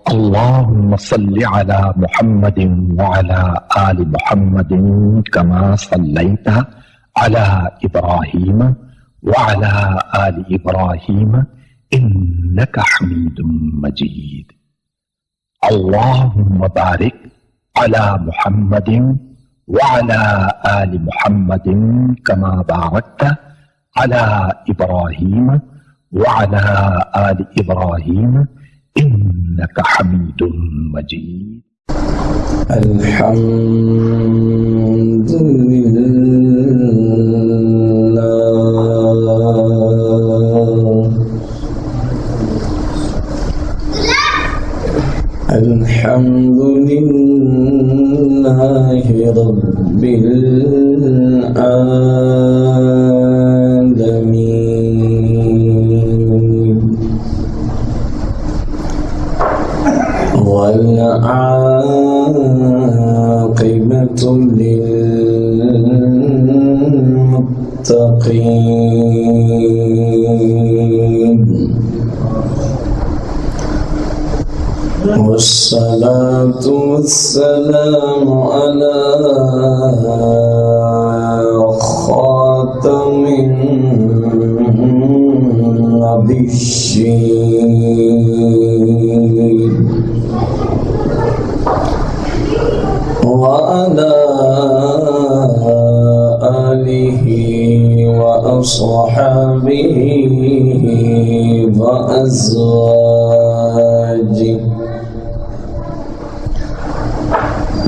اللهم صل على محمد وعلى آل محمد كما صليت على إبراهيم وعلى آل إبراهيم إنك حميد مجيد. اللهم بارك على محمد وعلى آل محمد كما باركت على إبراهيم وعلى آل إبراهيم إنك حميد مجيد. الحمد لله الحمد لله رب العالمين والعاقبة للمتقين والصلاة والسلام على خاتم النبيين وعلى آله وأصحابه وأزواجه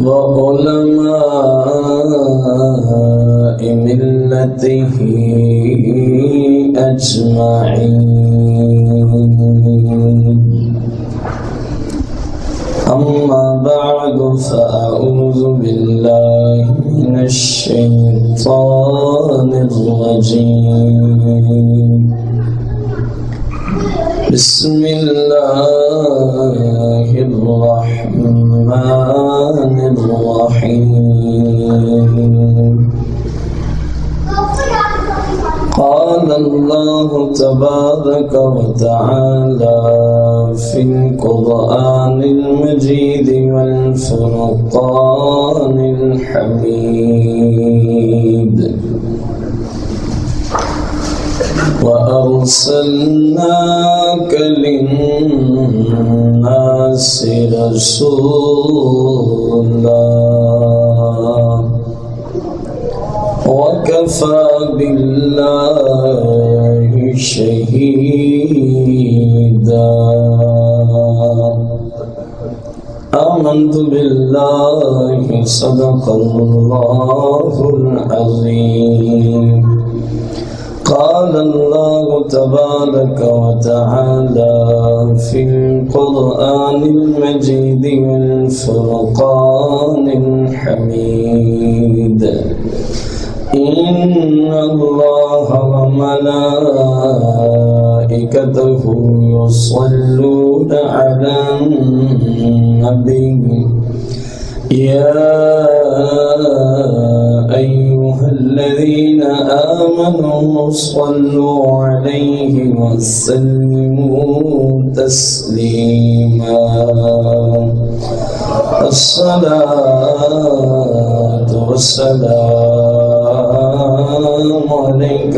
وعلماء ملته أجمعين. أما بعد فأعوذ بالله من الشيطان الرجيم. بسم الله الرحمن الرحيم. قال الله تبارك وتعالى في القرآن المجيد والفرقان الحميد: وأرسلناك للناس رسولا وكفى بالله شهيدا. آمنت بالله صدق الله العظيم. قال الله تبارك وتعالى في القرآن المجيد والفرقان الحميد: إن الله وملائكته يصلون على النبي يا أيها الذين آمنوا صلوا عليه وسلموا تسليما. الصلاة والسلام عليك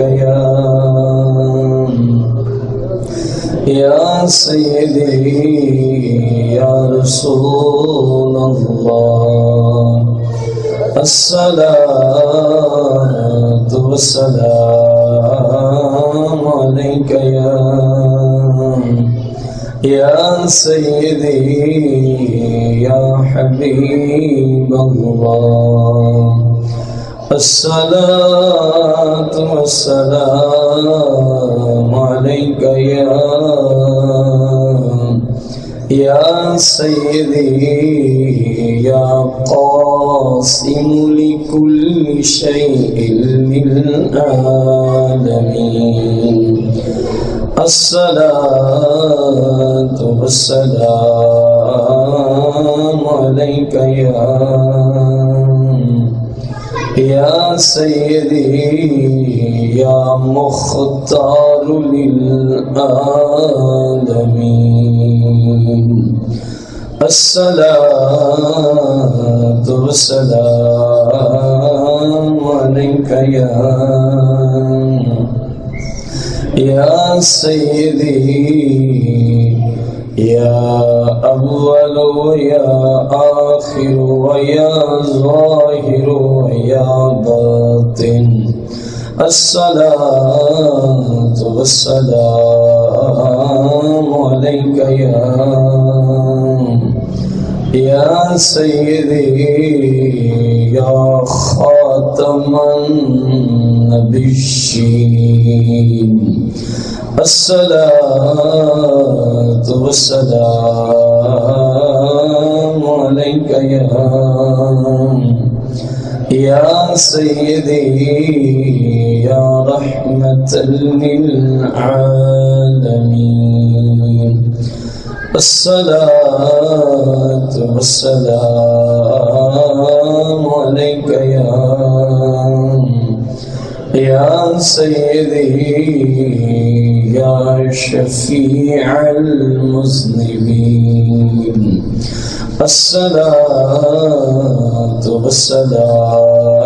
يا سيدي يا رسول الله. الصلاة والسلام عليك يا سيدي يا حبيب الله. الصلاة والسلام عليك يا سيدي يا قاسم لكل شيء للعالمين. الصلاة والسلام عليك يا سيدي يا مختار للعالمين. الصلاة والسلام عليك يا سيدي يا أول ويا آخر ويا ظاهر ويا باطن الصلاة والسلام عليك يا سيدي يا خاتم النبيين الصلاة والسلام عليك يا سيدي يا رحمة للعالمين الصلاة والسلام عليك يا سيدي يا شفيع المذنبين الصلاة والسلام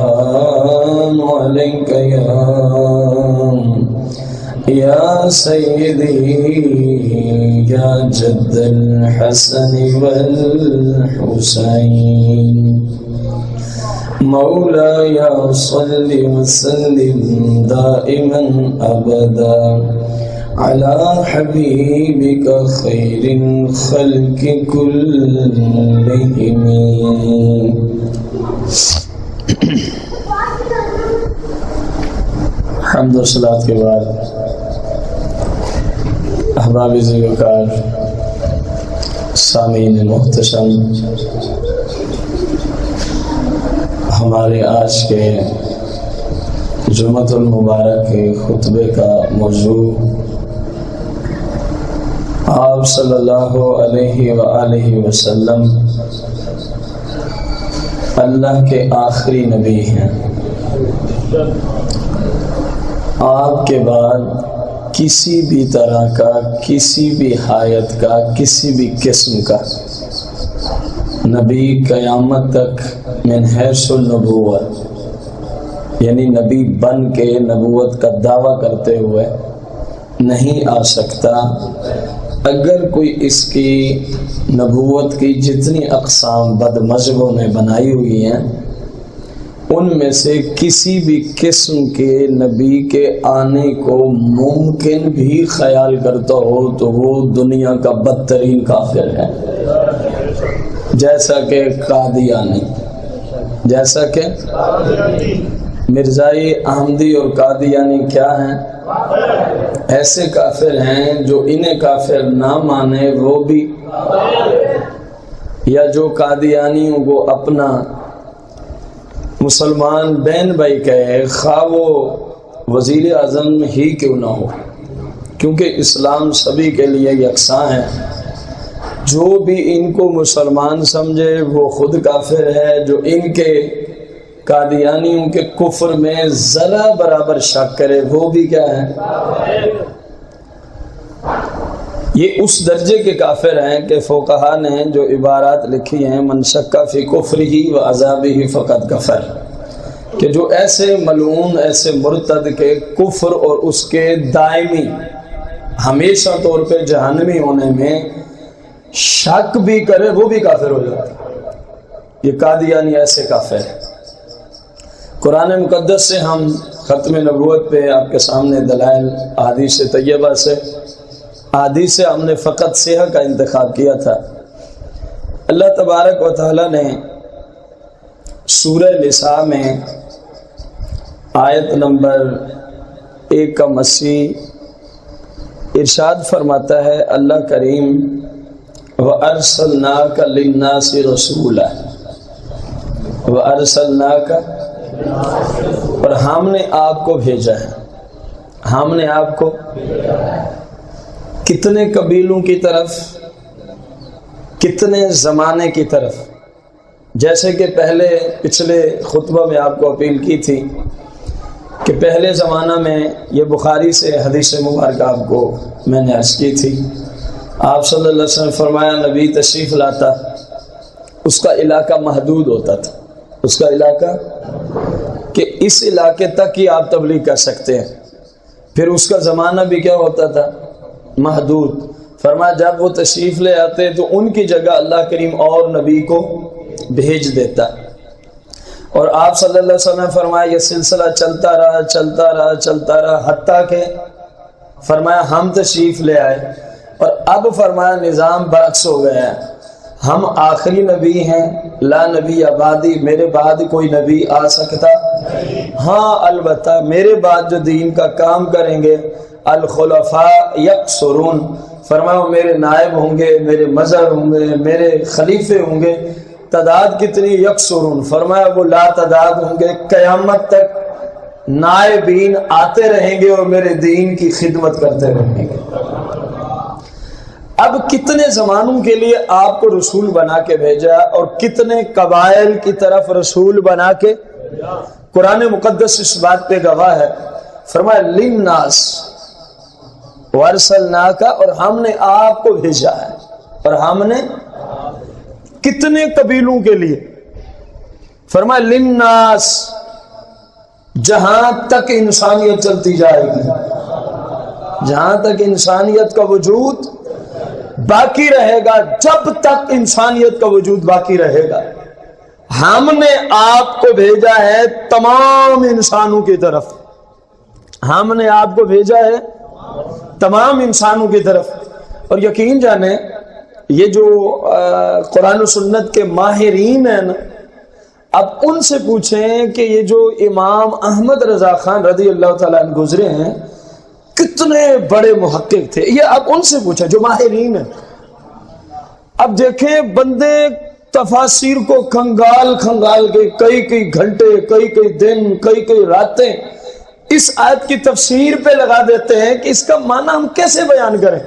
عليك يا سيدي يا جد الحسن والحسين مولاي صل وسلم دائما أبدا على حبيبك خير الخلق كلهم. حمد و صلات کے بعد احباب ذوالوقار سامعین محتشم، ہمارے آج کے جمعۃ المبارک کے خطبے کا موضوع آپ صلی اللہ علیہ وآلہ وسلم اللہ کے آخری نبی ہیں. آپ کے بعد کسی بھی طرح کا، کسی بھی حیت کا، کسی بھی قسم کا نبی قیامت تک من حیث النبوت، یعنی نبی بن کے نبوت کا دعویٰ کرتے ہوئے نہیں آ سکتا. اگر کوئی اس کی نبوت کی جتنی اقسام بد مذہبوں نے بنائی ہوئی ہیں ان میں سے کسی بھی قسم کے نبی کے آنے کو ممکن بھی خیال کرتا ہو تو وہ دنیا کا بدترین کافر ہے. جیسا کہ قادیانی، جیسا کہ مرزائی، احمدی اور قادیانی کیا ہیں؟ ایسے کافر ہیں جو انہیں کافر نہ مانے وہ بھی، یا جو قادیانیوں کو اپنا مسلمان بہن بھائی کہے، خواہ وہ وزیر اعظم ہی کیوں نہ ہو، کیونکہ اسلام سبھی کے لیے یکساں ہے. جو بھی ان کو مسلمان سمجھے وہ خود کافر ہے، جو ان کے قادیانیوں کے کفر میں ذرا برابر شک کرے وہ بھی کیا ہے؟ یہ اس درجے کے کافر ہیں کہ فقہا نے جو عبارات لکھی ہیں من شک فی کفرہ و عذابہ فقد کفر، کہ جو ایسے ملعون، ایسے مرتد کے کفر اور اس کے دائمی ہمیشہ طور پہ جہنمی ہونے میں شک بھی کرے وہ بھی کافر ہو جاتا ہے. یہ قادیانی ایسے کافر ہے. قرآن مقدس سے ہم ختم نبوت پہ آپ کے سامنے دلائل احادیث طیبہ سے، احادیث سے ہم نے فقط صحیح کا انتخاب کیا تھا. اللہ تبارک و تعالی نے سورہ نساء میں آیت نمبر 180 ارشاد فرماتا ہے اللہ کریم وَأَرْسَلْنَاكَ لِلنَّاسِ رَسُولًا، وَأَرْسَلْنَاكَ، اور ہم نے آپ کو بھیجا ہے. ہم نے آپ کو کتنے قبیلوں کی طرف، کتنے زمانے کی طرف؟ جیسے کہ پچھلے خطبہ میں آپ کو اپیل کی تھی کہ پہلے زمانہ میں، یہ بخاری سے حدیث مبارکہ آپ کو میں نے عرض کی تھی آپ صلی اللہ علیہ وسلم نے فرمایا نبی تشریف لاتا، اس کا علاقہ محدود ہوتا تھا، اس کا علاقہ کہ اس علاقے تک ہی آپ تبلیغ کر سکتے ہیں، پھر اس کا زمانہ بھی کیا ہوتا تھا؟ محدود۔ فرمایا جب وہ تشریف لے آتے تو ان کی جگہ اللہ کریم اور نبی کو بھیج دیتا، اور آپ صلی اللہ علیہ وسلم نے فرمایا یہ سلسلہ چلتا رہا چلتا رہا چلتا رہا، حتیٰ کہ فرمایا ہم تشریف لے آئے، اور اب فرمایا نظام برعکس ہو گیا ہے، ہم آخری نبی ہیں، لا نبی آبادی، میرے بعد کوئی نبی آ سکتا؟ ہاں البتہ میرے بعد جو دین کا کام کریں گے الخلفاء یکثرون، فرمایا میرے نائب ہوں گے، میرے مظہر ہوں گے، میرے خلیفے ہوں گے، تعداد کتنی؟ یکثرون، فرمایا وہ لا تعداد ہوں گے، قیامت تک نائبین آتے رہیں گے اور میرے دین کی خدمت کرتے رہیں گے۔ اب کتنے زمانوں کے لیے آپ کو رسول بنا کے بھیجا اور کتنے قبائل کی طرف رسول بنا کے؟ قرآن مقدس اس بات پہ گواہ ہے، فرمایا للناس وارسلناک، اور ہم نے آپ کو بھیجا ہے، اور ہم نے کتنے قبیلوں کے لیے؟ فرمایا للناس، جہاں تک انسانیت چلتی جائے گی، جہاں تک انسانیت کا وجود باقی رہے گا، جب تک انسانیت کا وجود باقی رہے گا ہم نے آپ کو بھیجا ہے تمام انسانوں کی طرف، ہم نے آپ کو بھیجا ہے تمام انسانوں کی طرف۔ اور یقین جانیں یہ جو قرآن و سنت کے ماہرین ہیں نا، اب ان سے پوچھیں کہ یہ جو امام احمد رضا خان رضی اللہ تعالیٰ عنہ گزرے ہیں کتنے بڑے محقق تھے، یہ اب ان سے پوچھیں جو ماہرین ہیں۔ اب دیکھیں بندے تفاسیر کو کھنگال کھنگال کے کئی گھنٹے، کئی دن، کئی راتیں اس آیت کی تفسیر پہ لگا دیتے ہیں کہ اس کا معنی ہم کیسے بیان کریں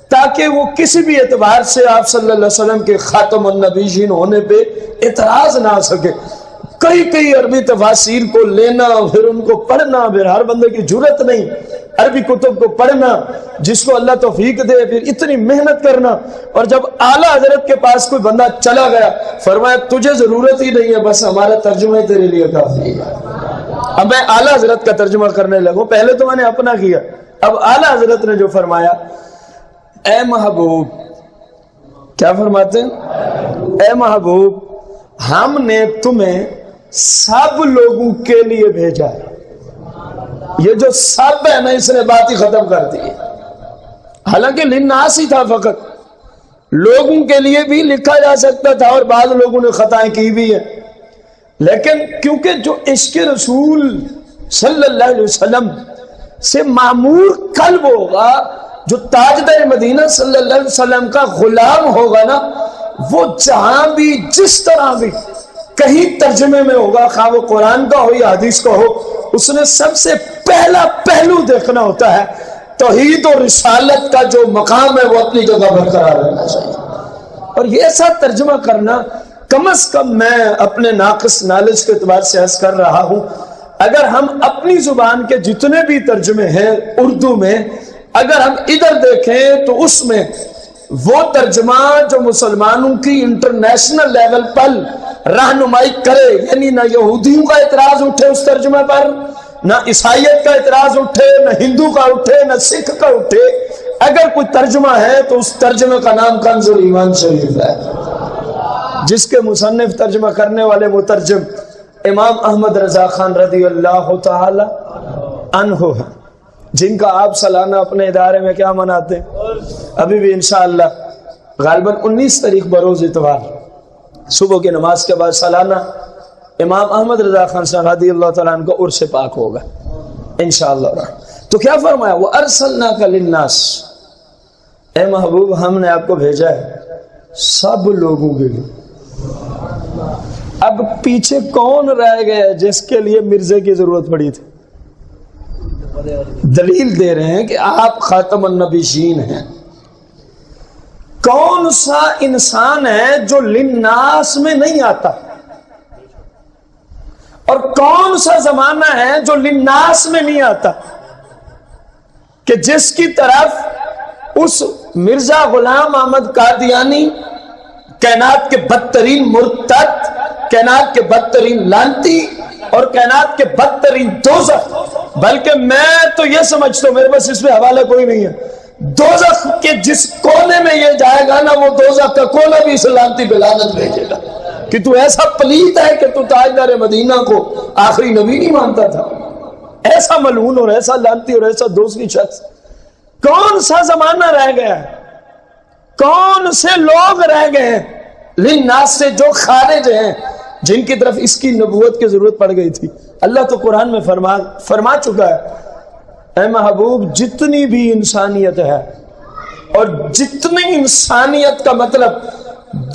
تاکہ وہ کسی بھی اعتبار سے آپ صلی اللہ علیہ وسلم کے خاتم النبیین ہونے پہ اعتراض نہ آ سکے۔ کئی عربی تفاسیر کو لینا، پھر ان کو پڑھنا، پھر ہر بندے کی جرت نہیں عربی کتب کو پڑھنا، جس کو اللہ توفیق دے، پھر اتنی محنت کرنا، اور جب اعلیٰ حضرت کے پاس کوئی بندہ چلا گیا فرمایا تجھے ضرورت ہی نہیں ہے، بس ہمارا ترجمہ تیرے لیے کافی ہے۔ اب میں اعلیٰ حضرت کا ترجمہ کرنے لگوں، پہلے تو میں نے اپنا کیا، اب اعلیٰ حضرت نے جو فرمایا، اے محبوب، کیا فرماتے ہیں؟ اے محبوب ہم نے تمہیں سب لوگوں کے لیے بھیجا ہے۔ یہ جو سب ہے نا اس نے بات ہی ختم کر دی ہے، حالانکہ للناس ہی تھا فقط، لوگوں کے لیے بھی لکھا جا سکتا تھا، اور بعض لوگوں نے خطائیں کی بھی ہیں، لیکن کیونکہ جو عشق رسول صلی اللہ علیہ وسلم سے معمور قلب ہوگا، جو تاجدار مدینہ صلی اللہ علیہ وسلم کا غلام ہوگا نا، وہ جہاں بھی جس طرح بھی کہیں ترجمے میں ہوگا، خواہ وہ قرآن کا ہو یا حدیث کا ہو، اس نے سب سے پہلا پہلو دیکھنا ہوتا ہے توحید اور رسالت کا جو مقام ہے وہ اپنی جگہ برقرار رہنا چاہیے۔ اور یہ ایسا ترجمہ کرنا، کم از کم میں اپنے ناقص نالج کے اعتبار سے عرض کر رہا ہوں، اگر ہم اپنی زبان کے جتنے بھی ترجمے ہیں اردو میں اگر ہم ادھر دیکھیں تو اس میں وہ ترجمہ جو مسلمانوں کی انٹرنیشنل لیول پر رہنمائی کرے، یعنی نہ یہودیوں کا اعتراض اٹھے اس ترجمے پر، نہ عیسائیت کا اعتراض اٹھے، نہ ہندو کا اٹھے، نہ سکھ کا اٹھے، اگر کوئی ترجمہ ہے تو اس ترجمے کا نام کنز الایمان شریف ہے، جس کے مصنف ترجمہ کرنے والے مترجم امام احمد رضا خان رضی اللہ تعالی عنہ ہیں، جن کا آپ سالانہ اپنے ادارے میں کیا مناتے ہیں؟ ابھی بھی انشاءاللہ غالباً 19 تاریخ بروز اتوار صبح کی نماز کے بعد سالانہ امام احمد رضا خان صاحب رضی اللہ تعالیٰ عنہ کو عرس پاک ہوگا انشاءاللہ۔ تو کیا فرمایا؟ وَأَرْسَلْنَاكَ لِلنَّاسِ، اے محبوب ہم نے آپ کو بھیجا ہے سب لوگوں کے لیے۔ اب پیچھے کون رہ گیا جس کے لیے مرزے کی ضرورت پڑی تھی؟ دلیل دے رہے ہیں کہ آپ خاتم النبیین ہیں۔ کون سا انسان ہے جو للناس میں نہیں آتا، اور کون سا زمانہ ہے جو للناس میں نہیں آتا کہ جس کی طرف اس مرزا غلام احمد قادیانی کائنات کے بدترین مرتد، کائنات کے بدترین لعنتی اور کائنات کے بدترین دوزخ، بلکہ میں تو یہ سمجھتا ہوں، میرے پاس اس میں حوالہ کوئی نہیں ہے، دوزخ کے جس کونے میں یہ جائے گا نا، وہ دوزخ کا کونا بھی اس لعنتی پہ لعنت بھیجے گا کہ تو ایسا پلیت ہے کہ تو تاجدار مدینہ کو آخری نبی نہیں مانتا تھا۔ ایسا ملعون اور ایسا لعنتی اور ایسا دوسری شخص، کون سا زمانہ رہ گیا ہے، کون سے لوگ رہ گئے ہیں للناس سے جو خارج ہیں، جن کی طرف اس کی نبوت کی ضرورت پڑ گئی تھی۔ اللہ تو قرآن میں فرما چکا ہے، اے محبوب جتنی بھی انسانیت ہے اور جتنی انسانیت کا مطلب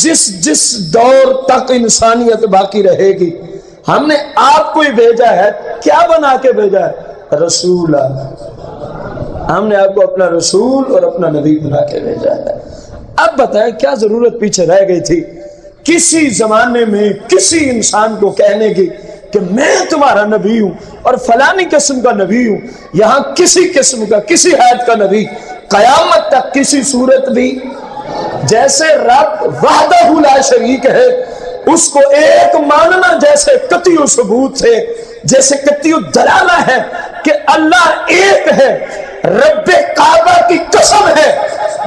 جس دور تک انسانیت باقی رہے گی، ہم نے آپ کو ہی بھیجا ہے۔ کیا بنا کے بھیجا ہے؟ رسول۔ ہم نے آپ کو اپنا رسول اور اپنا نبی بنا کے بھیجا ہے۔ اب بتائیں کیا ضرورت پیچھے رہ گئی تھی کسی زمانے میں کسی انسان کو کہنے کی کہ میں تمہارا نبی ہوں اور فلانی قسم کا نبی ہوں؟ یہاں کسی قسم کا، کسی حیات کا نبی قیامت تک کسی صورت بھی، جیسے رب وحدہ لا شریک ہے اس کو ایک ماننا جیسے قطعی ثبوت ہے، جیسے قطعی دلالہ ہے کہ اللہ ایک ہے، رب کعبہ کی قسم ہے،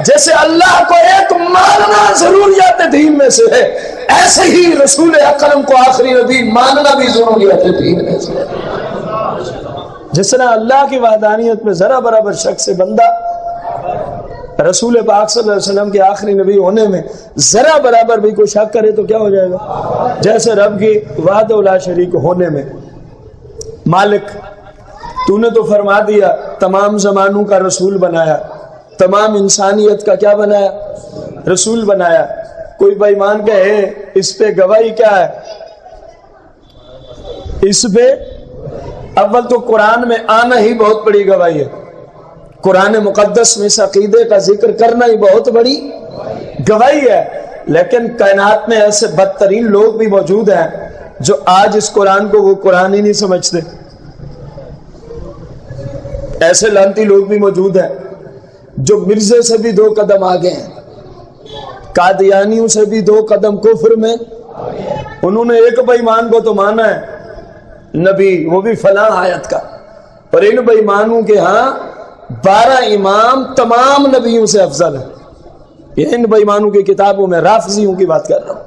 جیسے اللہ کو ایک ماننا ضروریات دین میں سے ہے، ایسے ہی رسول اکرم کو آخری نبی ماننا بھی ضروریات دین میں سے ہے۔ جس طرح اللہ کی وحدانیت میں ذرا برابر شک سے بندہ رسول پاک صلی اللہ علیہ وسلم کے آخری نبی ہونے میں ذرا برابر بھی کوئی شک کرے تو کیا ہو جائے گا؟ جیسے رب کی وحدہ لا شریک ہونے میں۔ مالک تو نے تو فرما دیا تمام زمانوں کا رسول بنایا، تمام انسانیت کا کیا بنایا؟ رسول بنایا۔ کوئی بے ایمان کہے اس پہ گواہی کیا ہے؟ اس پہ اول تو قرآن میں آنا ہی بہت بڑی گواہی ہے، قرآن مقدس میں اس عقیدے کا ذکر کرنا ہی بہت بڑی گواہی ہے، لیکن کائنات میں ایسے بدترین لوگ بھی موجود ہیں جو آج اس قرآن کو وہ قرآن ہی نہیں سمجھتے۔ ایسے لعنتی لوگ بھی موجود ہیں جو مرزے سے بھی 2 قدم آگے ہیں، قادیانیوں سے بھی 2 قدم کفر میں۔ انہوں نے ایک بے ایمان کو تو مانا ہے نبی، وہ بھی فلاں آیت کا، اور ان بے ایمانوں کے ہاں 12 امام تمام نبیوں سے افضل ہے۔ یہ ان بے ایمانوں کی کتابوں میں، رافضیوں کی بات کر رہا ہوں،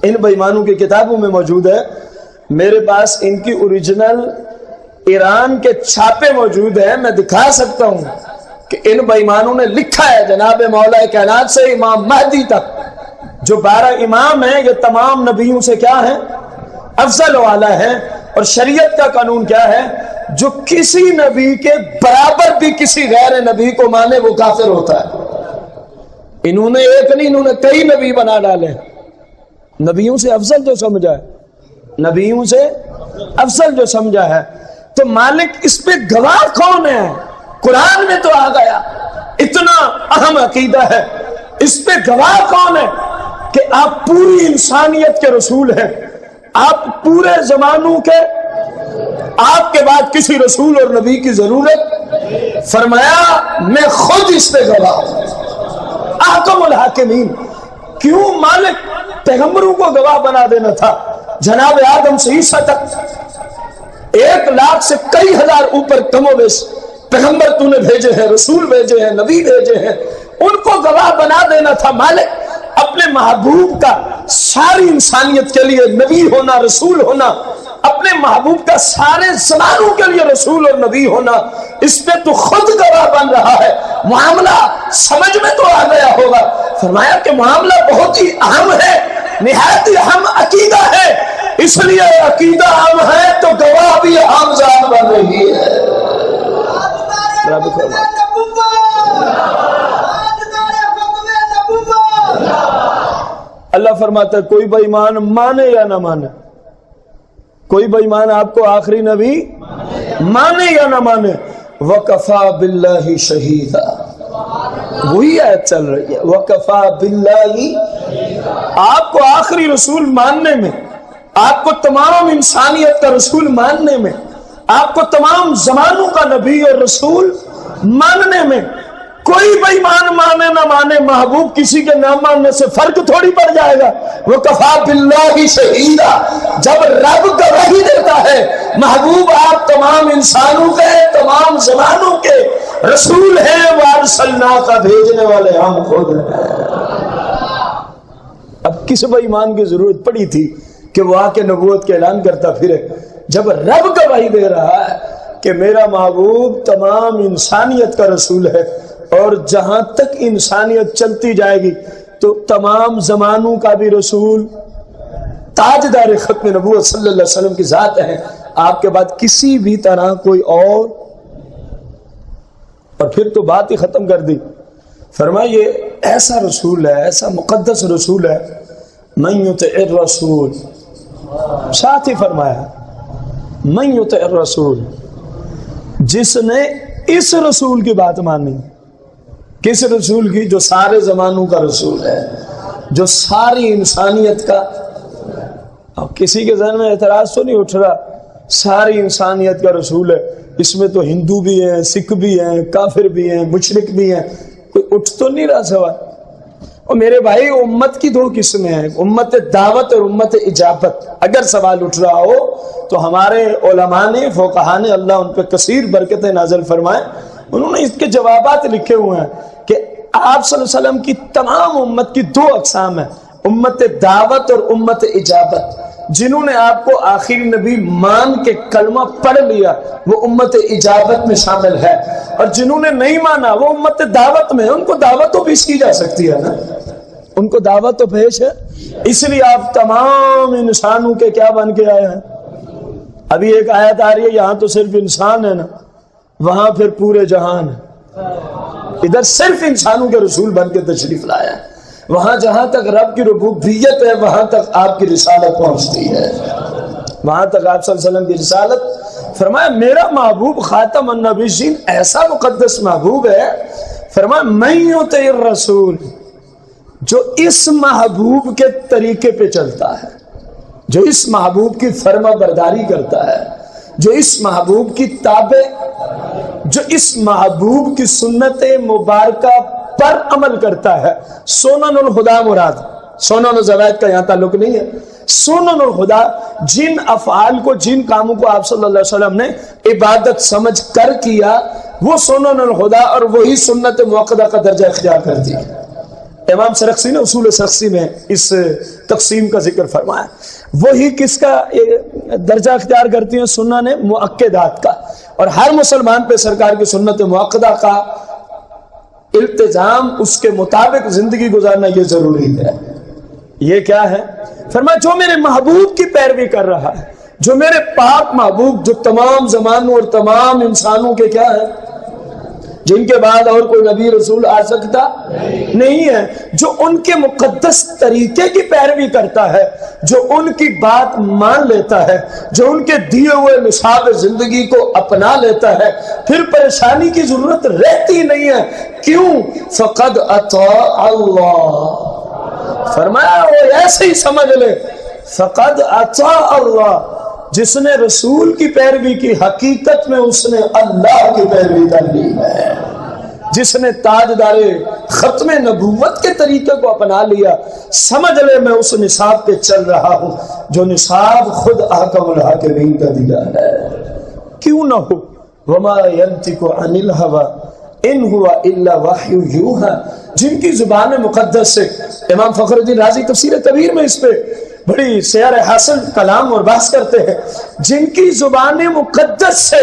ان بے ایمانوں کی کتابوں میں موجود ہے۔ میرے پاس ان کی اوریجنل ایران کے چھاپے موجود ہیں، میں دکھا سکتا ہوں کہ ان بے ایمانوں نے لکھا ہے جناب مولا کائنات سے امام مہدی تک جو 12 امام ہیں، یہ تمام نبیوں سے کیا ہیں؟ افضل والا ہے۔ اور شریعت کا قانون کیا ہے؟ جو کسی نبی کے برابر بھی کسی غیر نبی کو مانے وہ کافر ہوتا ہے۔ انہوں نے ایک نہیں، انہوں نے کئی نبی بنا ڈالے، نبیوں سے افضل جو سمجھا ہے، نبیوں سے افضل جو سمجھا ہے۔ تو مالک اس پہ گواہ کون ہے؟ قرآن میں تو آ گیا، اتنا اہم عقیدہ ہے، اس پہ گواہ کون ہے کہ آپ پوری انسانیت کے رسول ہیں، آپ پورے زمانوں کے، آپ کے بعد کسی رسول اور نبی کی ضرورت؟ فرمایا میں خود اس پہ گواہ ہوں، احکم الحاکمین۔ کیوں مالک پیغمبروں کو گواہ بنا دینا تھا؟ جناب آدم سے عیسیٰ تک 1 لاکھ سے کئی ہزار اوپر کم و بیش پیغمبر تو نے بھیجے ہیں، رسول بھیجے ہیں، نبی بھیجے ہیں، ان کو گواہ بنا دینا تھا۔ مالک اپنے محبوب کا ساری انسانیت کے لیے نبی ہونا، رسول ہونا، اپنے محبوب کا سارے زمانوں کے لیے رسول اور نبی ہونا، اس پہ تو خود گواہ بن رہا ہے۔ معاملہ سمجھ میں تو آ گیا ہوگا۔ فرمایا کہ معاملہ بہت ہی اہم ہے، نہایت ہی اہم عقیدہ ہے، اس لیے عقیدہ اہم ہے تو گواہ بھی اہم ذات بن رہی ہے۔ اللہ فرماتا ہے کوئی بے ایمان مانے یا نہ مانے، کوئی بے ایمان آپ کو آخری نبی مانے یا نہ مانے، وَكَفَى بِاللَّهِ شَهِيدًا، وہی آیت چل رہی ہے، وَكَفَى بِاللَّهِ۔ آپ کو آخری رسول ماننے میں، آپ کو تمام انسانیت کا رسول ماننے میں، آپ کو تمام زمانوں کا نبی اور رسول ماننے میں کوئی بےمان مانے نہ مانے، محبوب کسی کے نہ ماننے سے فرق تھوڑی پڑ جائے گا۔ وہ کفا باللہ شہیدا، جب رب گواہی دیتا ہے محبوب آپ تمام انسانوں کے، تمام زمانوں کے رسول ہیں، وارسلناک کا بھیجنے والے ہم خود ہیں۔ اب کس بےمان کی ضرورت پڑی تھی کہ وہ آ کے نبوت کے اعلان کرتا پھرے، جب رب گواہی دے رہا ہے کہ میرا محبوب تمام انسانیت کا رسول ہے، اور جہاں تک انسانیت چلتی جائے گی تو تمام زمانوں کا بھی رسول، تاجدار ختم نبوت صلی اللہ علیہ وسلم کی ذات ہے، آپ کے بعد کسی بھی طرح کوئی اور پھر تو بات ہی ختم کر دی۔ فرمایا یہ ایسا رسول ہے، ایسا مقدس رسول ہے، من یطع الرسول، ساتھ ہی فرمایا من یطع الرسول، جس نے اس رسول کی بات مانی۔ کس رسول کی؟ جو سارے زمانوں کا رسول ہے، جو ساری انسانیت کا۔ اب کسی کے ذہن میں اعتراض تو نہیں اٹھ رہا ساری انسانیت کا رسول ہے، اس میں تو ہندو بھی ہیں، سکھ بھی ہیں، کافر بھی ہیں، مشرک بھی ہیں، کوئی اٹھ تو نہیں رہا سوال؟ اور میرے بھائی امت کی دو قسمیں ہیں، امت دعوت اور امت اجابت۔ اگر سوال اٹھ رہا ہو تو ہمارے علماء نے، فقہاء نے، اللہ ان پہ کثیر برکتیں نازل فرمائے، انہوں نے اس کے جوابات لکھے ہوئے ہیں کہ آپ صلی اللہ علیہ وسلم کی تمام امت کی دو اقسام ہیں، امت دعوت اور امت اجابت۔ جنہوں نے آپ کو آخری نبی مان کے کلمہ پڑھ لیا وہ امت اجابت میں شامل ہے، اور جنہوں نے نہیں مانا وہ امت دعوت میں۔ ان کو دعوت تو پیش کی جا سکتی ہے نا، ان کو دعوت تو پیش ہے، اس لیے آپ تمام انسانوں کے کیا بن کے آئے ہیں۔ ابھی ایک آیت آ رہی ہے، یہاں تو صرف انسان ہے نا، وہاں پھر پورے جہان ہے۔ ادھر صرف انسانوں کے رسول بن کے تشریف لایا ہے، وہاں جہاں تک رب کی ربوبیت ہے وہاں تک آپ کی رسالت پہنچتی ہے، وہاں تک آپ صلی اللہ علیہ وسلم کی رسالت۔ فرمایا میرا محبوب خاتم النبیین ایسا مقدس محبوب ہے، فرمایا من یطع الرسول، جو اس محبوب کے طریقے پہ چلتا ہے، جو اس محبوب کی فرما برداری کرتا ہے، جو اس محبوب کی تابع، جو اس محبوب کی سنت مبارکہ پر عمل کرتا ہے۔ سنن الہدیٰ مراد، سنن الزوائد کا یہاں تعلق نہیں ہے، سنن الہدیٰ جن افعال کو، جن کاموں کو آپ صلی اللہ علیہ وسلم نے عبادت سمجھ کر کیا وہ سنن الہدیٰ، اور وہی سنت موقدہ کا درجہ اختیار کرتی ہے۔ امام سرخسی نے اصول سرخسی میں اس تقسیم کا ذکر فرمایا، وہی کس کا درجہ اختیار کرتی ہیں؟ سنن مؤکدات کا، اور ہر مسلمان پہ سرکار کی سنت مؤکدہ کا التزام، اس کے مطابق زندگی گزارنا یہ ضروری ہے۔ یہ کیا ہے؟ فرمایا جو میرے محبوب کی پیروی کر رہا ہے، جو میرے پاک محبوب، جو تمام زمانوں اور تمام انسانوں کے کیا ہے، جن کے بعد اور کوئی نبی رسول آ سکتا نہیں ہے، جو ان کے مقدس طریقے کی پیروی کرتا ہے، جو ان کی بات مان لیتا ہے، جو ان کے دیے ہوئے نصاب زندگی کو اپنا لیتا ہے، پھر پریشانی کی ضرورت رہتی نہیں ہے۔ کیوں؟ فقد اطاع اللہ، فرمایا وہ ایسے ہی سمجھ لے، فقد اطاع اللہ، جس نے رسول کی پیروی کی حقیقت میں اس نے اللہ کی پیروی کر لی ہے۔ جس نے تاجدار ختم نبوت کے طریقے کو اپنا لیا، سمجھ لے میں اس نصاب پہ چل رہا ہوں جو نصاب خود احکم الحاکمین کا دیا ہے۔ کیوں نہ ہو، وما ينطق عن الهوى ان هو الا وحی یوحی، جن کی زبان مقدس سے امام فخر الدین رازی تفسیر کبیر میں اس پہ بڑی سیر حاصل کلام اور بحث کرتے ہیں، جن کی زبان مقدس سے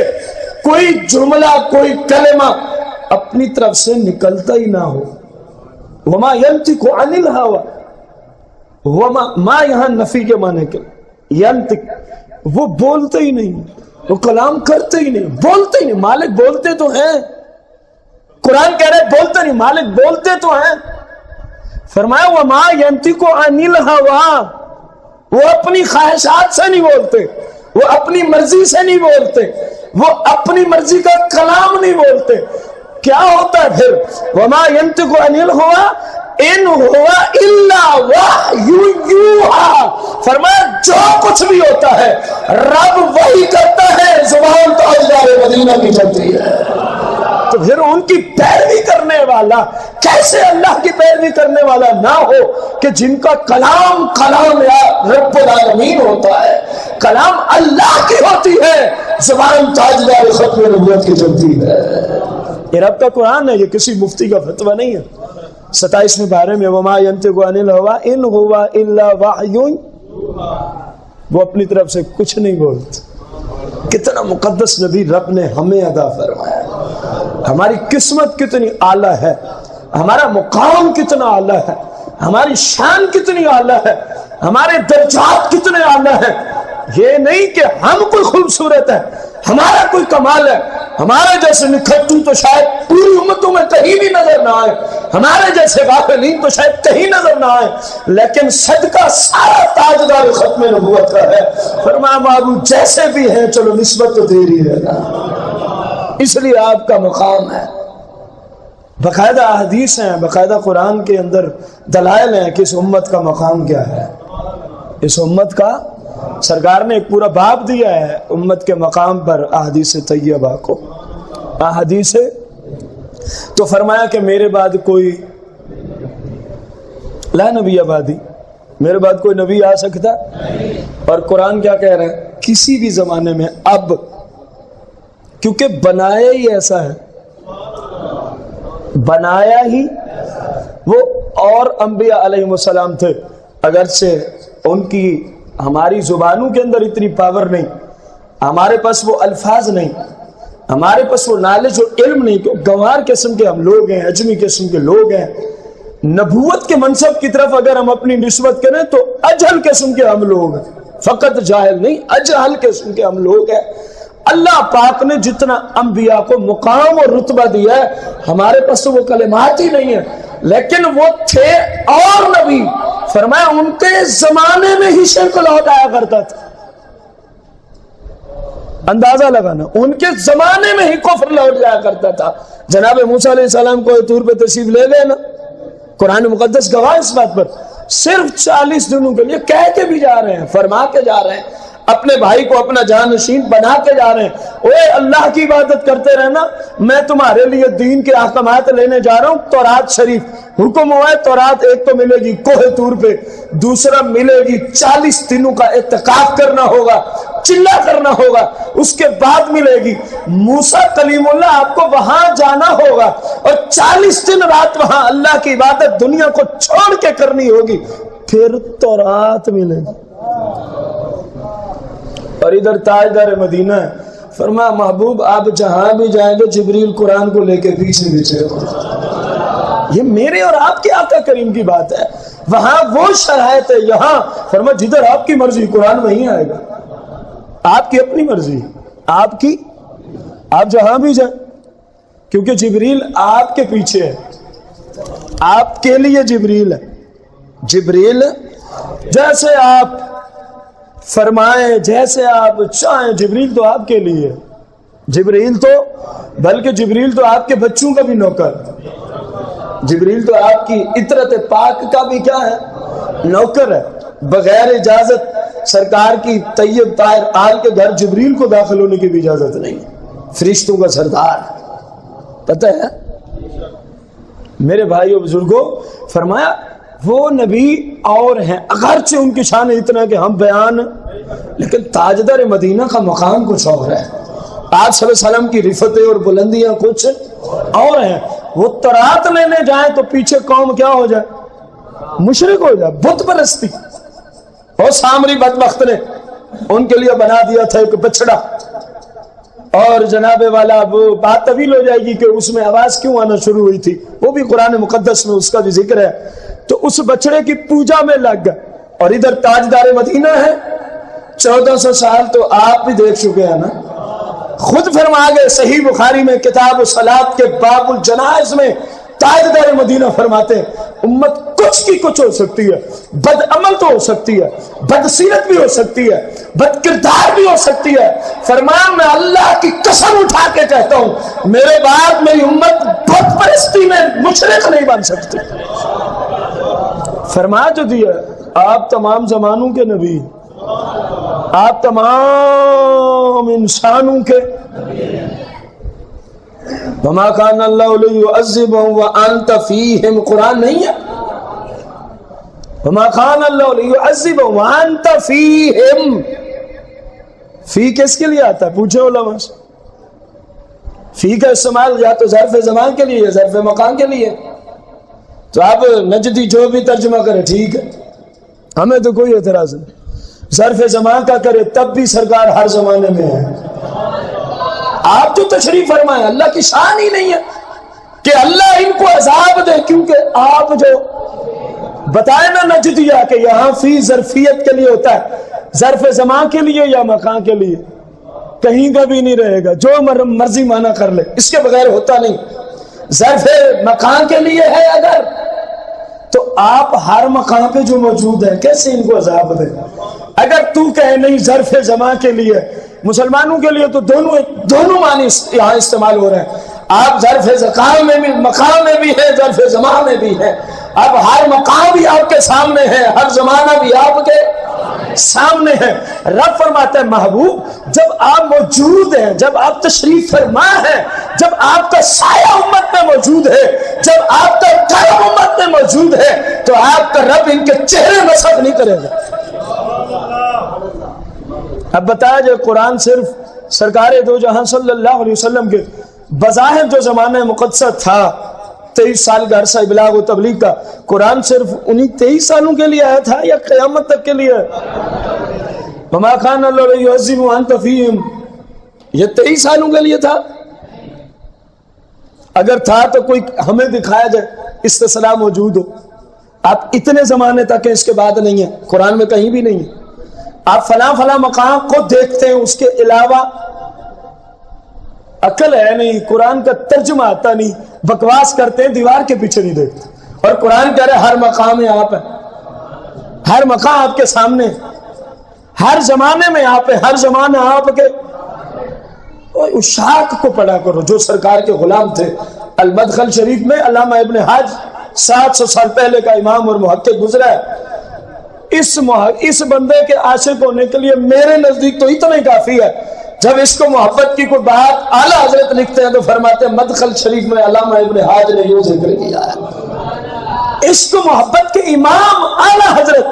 کوئی جملہ، کوئی کلمہ اپنی طرف سے نکلتا ہی نہ ہو۔ وما ينطق عن الهوى، وما ما یہاں نفی کے معنی کے، ینطق وہ بولتے ہی نہیں، وہ کلام کرتے ہی نہیں، بولتے ہی نہیں۔ مالک بولتے تو ہیں، قرآن کہہ رہے بولتے نہیں، مالک بولتے تو ہیں۔ فرمایا وما ينطق عن الهوى، وہ اپنی خواہشات سے نہیں بولتے، وہ اپنی مرضی سے نہیں بولتے، وہ اپنی مرضی کا کلام نہیں بولتے۔ کیا ہوتا ہے پھر؟ وما ينطق عن الهوى ان هو الا وحی یوحی، فرمایا جو کچھ بھی ہوتا ہے رب وہی کرتا ہے، زبان تاجدار مدینہ کی چلتی ہے، تو پھر ان کی پیروی کرنے والا کیسے اللہ کی پیروی کرنے والا نہ ہو کہ جن کا کلام یا رب العالمین ہوتا ہے، کلام اللہ کی ہوتی ہے، زبان تاجدار ختم نبوت کی چلتی ہے۔ یہ رب کا قرآن ہے، یہ کسی مفتی کا فتویٰ نہیں ہے۔ 27ویں پارے میں وما ينطق عن الهوى ان هو الا وحی، وہ اپنی طرف سے کچھ نہیں بولتے۔ کتنا مقدس نبی رب نے ہمیں عطا فرمایا، ہماری قسمت کتنی اعلیٰ ہے، ہمارا مقام کتنا اعلیٰ ہے، ہماری شان کتنی اعلیٰ ہے، ہمارے درجات کتنے اعلیٰ ہیں۔ یہ نہیں کہ ہم کوئی خوبصورت ہے، ہمارا کوئی کمال ہے، ہمارے جیسے نکھٹو تو شاید پوری امتوں میں کہیں بھی نظر نہ آئے، ہمارے جیسے غافلین تو شاید کہیں نظر نہ آئے، لیکن صدقہ سارا تاجدار ختم نبوت کا ہے۔ فرمایا معبود جیسے بھی ہیں چلو نسبت تو تیری ہے نا، اس لیے آپ کا مقام ہے۔ باقاعدہ احادیث ہیں، باقاعدہ قرآن کے اندر دلائل ہیں کہ اس امت کا مقام کیا ہے۔ اس امت کا سرکار نے ایک پورا باب دیا ہے امت کے مقام پر احادیث طیبہ کو۔ احادیث تو فرمایا کہ میرے بعد کوئی لا نبی آبادی، میرے بعد کوئی نبی آ سکتا، اور قرآن کیا کہہ رہا ہے؟ کسی بھی زمانے میں اب، کیونکہ بنایا ہی ایسا ہے، بنایا ہی وہ اور انبیاء علیہ السلام تھے، اگرچہ ان کی ہماری زبانوں کے اندر اتنی پاور نہیں، ہمارے پاس وہ الفاظ نہیں، ہمارے پاس وہ نالج اور علم نہیں، تو گنوار قسم کے ہم لوگ ہیں، عجمی قسم کے لوگ ہیں۔ نبوت کے منصب کی طرف اگر ہم اپنی نسبت کریں تو اجہل قسم کے ہم لوگ ہیں، فقط جاہل نہیں، اجہل قسم کے ہم لوگ ہیں۔ اللہ پاک نے جتنا انبیاء کو مقام اور رتبہ دیا ہے، ہمارے پاس تو وہ کلمات ہی نہیں ہیں، لیکن وہ تھے اور نبی، فرمایا ان کے زمانے میں ہی شرک لوٹ آیا کرتا تھا۔ اندازہ لگانا، ان کے زمانے میں ہی کفر لوٹ جایا کرتا تھا۔ جناب موسیٰ علیہ السلام کو طور پہ تشریف لے لینا، قرآن مقدس گواہ اس بات پر، صرف 40 دنوں کے لیے کہہ کے بھی جا رہے ہیں، فرما کے جا رہے ہیں، اپنے بھائی کو اپنا جانشین بنا کے جا رہے ہیں، اوے اللہ کی عبادت کرتے رہنا، میں تمہارے لیے دین کے احکامات لینے جا رہا ہوں۔ تورات شریف حکم ہوا ہے، تورات ایک تو ملے گی کوہ طور پہ، دوسرا ملے گی 40 دنوں کا اعتکاف کرنا ہوگا، چلا کرنا ہوگا، اس کے بعد ملے گی موسیٰ کلیم اللہ، آپ کو وہاں جانا ہوگا اور 40 دن رات وہاں اللہ کی عبادت دنیا کو چھوڑ کے کرنی ہوگی، پھر تورات ملے گی۔ اور ادھر تاجدار مدینہ ہے، فرمایا محبوب آپ جہاں بھی جائیں گے جبریل قرآن کو لے کے پیچھے پیچھے۔ یہ میرے اور آپ کے آقا کریم کی بات ہے، وہاں وہ شرائط ہے، یہاں فرمایا جدھر آپ کی مرضی قرآن وہیں آئے گا، آپ کی اپنی مرضی، آپ کی، آپ جہاں بھی جائیں، کیونکہ جبریل آپ کے پیچھے ہے، آپ کے لیے جبریل ہے۔ جبریل جیسے آپ فرمائیں، جیسے آپ چاہیں، جبریل تو آپ کے لیے، جبریل تو بلکہ جبریل تو آپ کے بچوں کا بھی نوکر، جبریل تو آپ کی عطرت پاک کا بھی کیا ہے؟ نوکر ہے۔ بغیر اجازت سرکار کی طیب طاہر آل کے گھر جبریل کو داخل ہونے کی بھی اجازت نہیں، فرشتوں کا سردار، پتہ ہے میرے بھائیو بزرگوں۔ فرمایا وہ نبی اور ہیں، اگرچہ ان کی شان اتنا کہ ہم بیان، لیکن تاجدار مدینہ کا مقام کچھ اور ہے، آپ صلی اللہ علیہ وسلم کی رفتیں اور بلندیاں کچھ اور ہیں۔ وہ تورات لینے جائیں تو پیچھے قوم کیا ہو جائے؟ مشرک ہو جائے، بت پرستی۔ اور سامری بدبخت نے ان کے لیے بنا دیا تھا ایک بچڑا، اور جناب والا وہ بات طویل ہو جائے گی کہ اس میں آواز کیوں آنا شروع ہوئی تھی، وہ بھی قرآن مقدس میں اس کا بھی ذکر ہے۔ تو اس بچڑے کی پوجا میں لگ گئے، اور ادھر تاجدار مدینہ ہے، 1400 سال تو آپ بھی دیکھ چکے ہیں نا، خود فرما گئے صحیح بخاری میں کتاب الصلاۃ کے باب الجنائز میں، تاجدار مدینہ فرماتے ہیں امت کچھ کی کچھ ہو سکتی ہے، بد عمل تو ہو سکتی ہے، بد سیرت بھی ہو سکتی ہے، بد کردار بھی ہو سکتی ہے، فرمایا میں اللہ کی قسم اٹھا کے کہتا ہوں میرے بعد میری امت بت پرستی میں مشرک نہیں بن سکتی۔ فرمایا جو دیا آپ تمام زمانوں کے نبی، آپ تمام انسانوں کے وما كان الله ليعذبهم وانت فيهم، قرآن نہیں ہے؟ وما كان الله ليعذبهم وانت فيهم، فی کس کے لیے آتا ہے؟ پوچھے علماء سے۔ فی کا استعمال یا تو ظرف زمان کے لیے یا ظرف مکان کے لیے، تو آپ نجدی جو بھی ترجمہ کرے ٹھیک ہے، ہمیں تو کوئی اعتراض نہیں۔ ظرف زمان کا کرے تب بھی سرکار ہر زمانے میں ہے۔ آپ تو تشریف فرمائیں، اللہ کی شان ہی نہیں ہے کہ اللہ ان کو عذاب دے، کیونکہ آپ جو بتائے نا نجدیہ کہ یہاں فی ظرفیت کے لیے ہوتا ہے، ظرف زمان کے لیے یا مکان کے لیے کہیں کا بھی نہیں رہے گا، جو مرضی معنی کر لے، اس کے بغیر ہوتا نہیں۔ ظرف مکان کے لیے ہے اگر، تو آپ ہر مقام پہ جو موجود ہے کیسے ان کو عذاب دے؟ اگر تو کہے نہیں ظرف زمان کے لیے، مسلمانوں کے لیے تو دونوں معنی یہاں استعمال ہو رہے ہیں۔ آپ ظرف زکام میں بھی، مقام میں بھی ہے، ظرف زمان میں بھی ہے۔ اب ہر مقام بھی آپ کے سامنے ہے، ہر زمانہ بھی آپ کے سامنے ہے۔ رب فرماتا ہے محبوب جب آپ موجود ہیں، جب آپ تشریف فرما ہیں، جب آپ کا سایہ امت میں موجود ہے، جب آپ کا کرم امت میں موجود ہے، تو آپ کا رب ان کے چہرے مسخ نہیں کرے گا۔ اب بتایا جو قرآن صرف سرکار دو جہاں صلی اللہ علیہ وسلم کے بظاہر جو زمانہ مقدسہ تھا 23 سال کا عرصہ ابلاغ و تبلیغ کا، قرآن صرف انہی 23 سالوں کے لیے آیا تھا یا قیامت تک کے لیے؟ وما كان الله ليعذبهم وانت فيهم، یہ 23 سالوں کے لیے تھا؟ اگر تھا تو کوئی ہمیں دکھایا جائے استثناء موجود ہو۔ آپ اتنے زمانے تک ہیں، اس کے بعد نہیں ہے، قرآن میں کہیں بھی نہیں ہے۔ آپ فلاں فلاں مقام کو دیکھتے ہیں، اس کے علاوہ عقل ہے نہیں، قرآن کا ترجمہ آتا نہیں، بکواس کرتے ہیں، دیوار کے پیچھے نہیں دیکھتے۔ اور قرآن کہہ رہے ہر مقام میں آپ ہیں، ہر مقام آپ کے سامنے، ہر زمانے میں آپ ہیں، ہر زمانہ آپ کے۔ اشاق کو پڑھا کرو جو سرکار کے غلام تھے۔ المدخل شریف میں علامہ ابن حج 700 سال پہلے کا امام اور محقق گزرا ہے۔ اس بندے کے عاشق ہونے کے لیے میرے نزدیک تو اتنا ہی کافی ہے، جب اس کو محبت کی کوئی بات اعلیٰ حضرت لکھتے ہیں تو فرماتے ہیں مدخل شریف میں علامہ ابن حج نے یہ ذکر کیا ہے۔ اس کو محبت کے امام اعلیٰ حضرت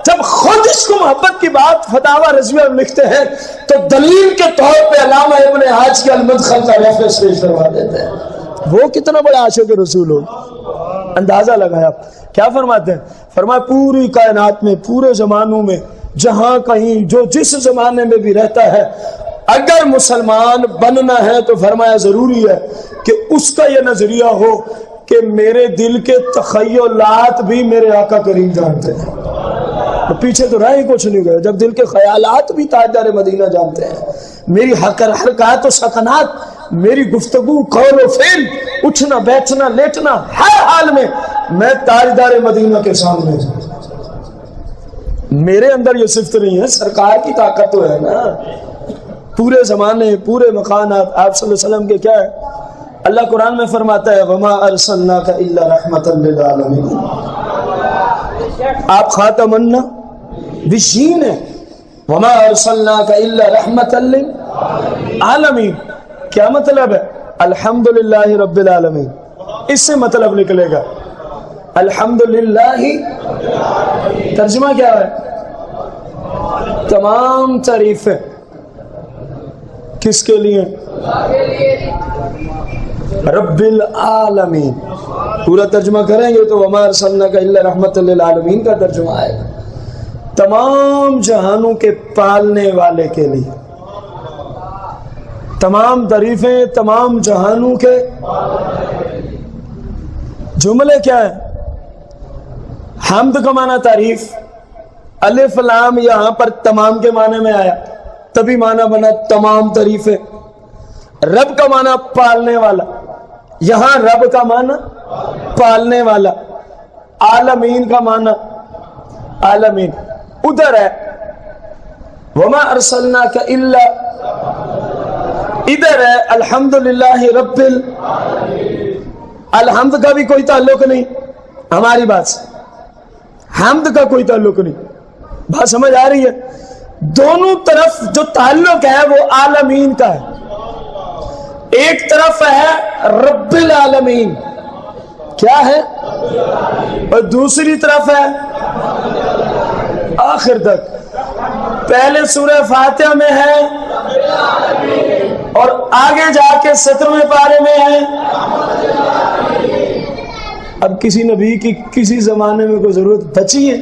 جب خود اس کو محبت کی بات فتاوی رضویہ میں لکھتے ہیں تو دلیل کے طور پہ علامہ ابن حج کے المدخل کا ریفرنس پیش کروا دیتے ہیں۔ وہ کتنا بڑا عاشق رسول ہو، اندازہ لگایا۔ کیا فرماتے ہیں؟ فرمایا پوری کائنات میں، پورے زمانوں میں، جہاں کہیں جو جس زمانے میں بھی رہتا ہے، اگر مسلمان بننا ہے تو فرمایا ضروری ہے کہ اس کا یہ نظریہ ہو کہ میرے دل کے تخیلات بھی میرے آقا کریم جانتے ہیں۔ تو پیچھے تو رہ ہی کچھ نہیں گئے، جب دل کے خیالات بھی تاجدار مدینہ جانتے ہیں، میری حرکات و سکنات، میری گفتگو، قول و فعل، اٹھنا بیٹھنا لیٹنا، ہر حال میں میں تاجدار مدینہ کے سامنے ہوں۔ میرے اندر یہ صفت نہیں ہے، سرکار کی طاقت تو ہے نا۔ پورے زمانے، پورے مکانات آپ صلی اللہ علیہ وسلم کے کیا ہے؟ اللہ قرآن میں فرماتا ہے وَمَا أَرْسَلْنَاكَ إِلَّا رَحْمَةً لِلْعَالَمِينَ، آپ خاتم النبیین ہیں۔ وَمَا أَرْسَلْنَاكَ إِلَّا رَحْمَةً لِلْعَالَمِينَ، کیا مطلب ہے؟ الحمدللہ رب العالمین، اس سے مطلب نکلے گا الحمدللہ۔ ترجمہ کیا ہے؟ تمام تعریفیں کس کے لیے؟ رب العالمین۔ پورا ترجمہ کریں گے تو وما ارسلناک الا رحمۃ للعالمین کا ترجمہ آئے گا، تمام جہانوں کے پالنے والے کے لیے۔ تمام تعریفیں تمام جہانوں کے جملے کیا ہیں؟ حمد کا معنی تعریف، الف لام یہاں پر تمام کے معنی میں آیا، تبھی معنی بنا تمام تعریفیں۔ رب کا معنی پالنے والا، یہاں رب کا معنی پالنے والا، عالمین کا معنی عالمین۔ ادھر ہے وما ارسلناک الا، ادھر ہے الحمدللہ رب الحمد کا بھی کوئی تعلق نہیں ہماری بات سے، حمد کا کوئی تعلق نہیں۔ بات سمجھ آ رہی ہے؟ دونوں طرف جو تعلق ہے وہ عالمین کا ہے۔ ایک طرف ہے رب العالمین، کیا ہے؟ اور دوسری طرف ہے آخر تک، پہلے سورہ فاتحہ میں ہے اور آگے جا کے 17ویں پارے میں ہے۔ اب کسی نبی کی کسی زمانے میں کوئی ضرورت بچی ہے؟